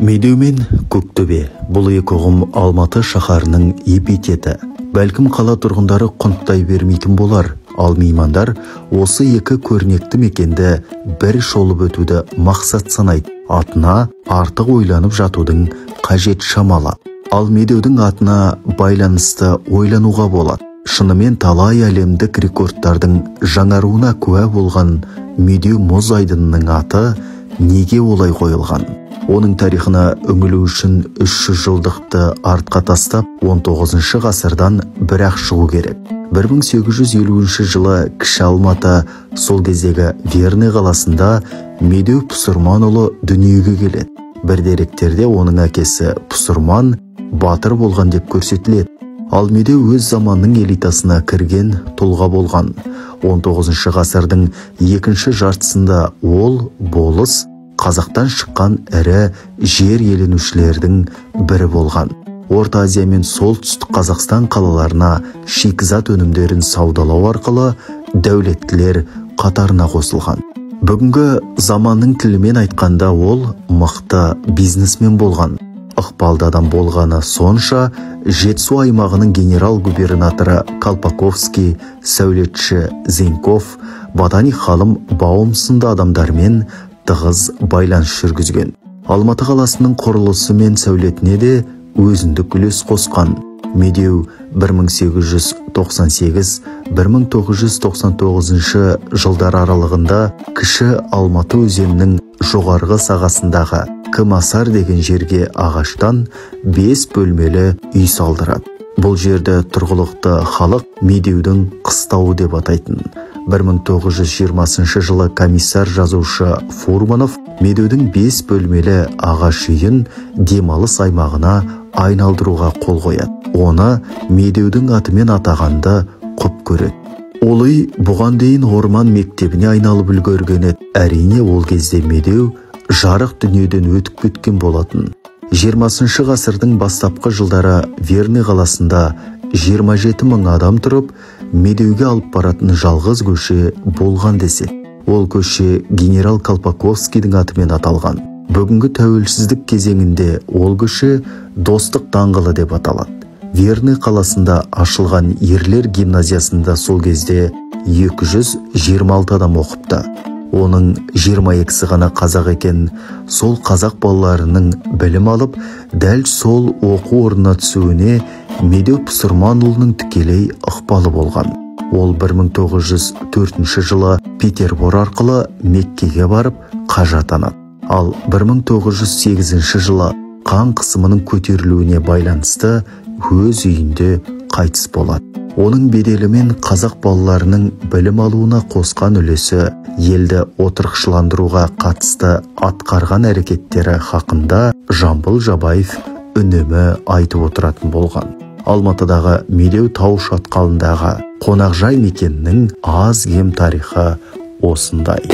Медеу мен Көктөбе бұл екі ұғым Алматы шаһарының эпитеті. Бәлкім қала тұрғындары құнттай бермейтін болар, ал меймандар осы екі көрнекті мекенді бір шолып өтуді мақсат санайды. Атына артық ойланып жатудың қажет шамалы. Ал Медеудің атына байланысты ойлануға болады. Шынымен талай әлемдік рекордтардың жаңаруына куә болған Медеу мұз айдынының аты неге олай қойылған? Оның тарихына үңілу үшін 300 жылдықты артқа тастап 19 ғасырдан бір-ақ шығу керек. 1850 жылы Кіші Алматы, сол кездегі Верный қаласында Медеу Пұсырманұлы дүниеге келеді. Бір деректерде оның әкесі Пұсырман батыр болған деп көрсетіледі. Ал Медеу өз заманның элитасына кірген тұлға болған. 19 ғасырдың екінші жартысында ол болыс Қазақтан шыққан ірі жер иеленушілердің бірі болған. Орта Азия мен солтүстік Қазақстан қалаларына шикізат өнімдерін саудалау арқылы дәулеттілер қатарына қосылған. Бүгінгі заманның тілімен айтқанда ол мықты бизнесмен болған. Ықпалды адам болғаны сонша, Жетісу аймағының генерал-губернаторы Колпаковский, сәулетші Зенков, ботаник ғалым Баум сынды адамдармен тығыз байланыс жүргізген. Алматы қаласының құрылысы мен сәулетіне де өзіндік үлес қосқан. Медеу 1898-1999 жылдар аралығында Кіші Алматы өзенінің жоғарғы сағасындағы Кымасар деген жерге ағаштан 5 бөлмелі үй салдырады. Бұл жерді тұрғылықты халық Медеудің қыстауы деп атайтын. 1920 жылы комиссар жазушы Фурманов Медеудің 5 бөлмелі ағаш үйін демалыс аймағына айналдыруға қол қояды. Оны Медеудің атымен атағанды құп көреді. Ол үй бұған дейін орман мектебіне айналып үлгерген еді. Әрине ол кезде Медеу жарық дүниеден өтіп кеткен болатын. 20 ғасырдың бастапқы жылдары Верный қаласында 27 мың адам тұрып, Медеуге алып баратын жалғыз көше болған деседі. Ол көше генерал Колпаковскийдің атымен аталған. Бүгінгі тәуелсіздік кезеңінде ол көше Достық даңғылы деп аталады. Верный қаласында ашылған ерлер гимназиясында сол кезде 226 адам оқыпты. Оның 22-сі ғана қазақ екен. Сол қазақ балаларының білім алып, дәл сол оқу орнына түсуіне Медеу Пұсырманұлының тікелей ықпалы болған. Ол 1904 жылы Петербор арқылы Меккеге барып қажы атанады. Ал 1908 жылы қан қысымының көтерілуіне байланысты өз үйінде қайтыс болады. Оның беделімен қазақ балаларының білім алуына қосқан үлесі, елді отырықшыландыруға қатысты атқарған әрекеттері хақында Жамбыл Жабаев үнемі айтып отыратын болған. Алматыдағы Медеу тау шатқалындағы қонақжай мекеннің аз кем тарихы осындай.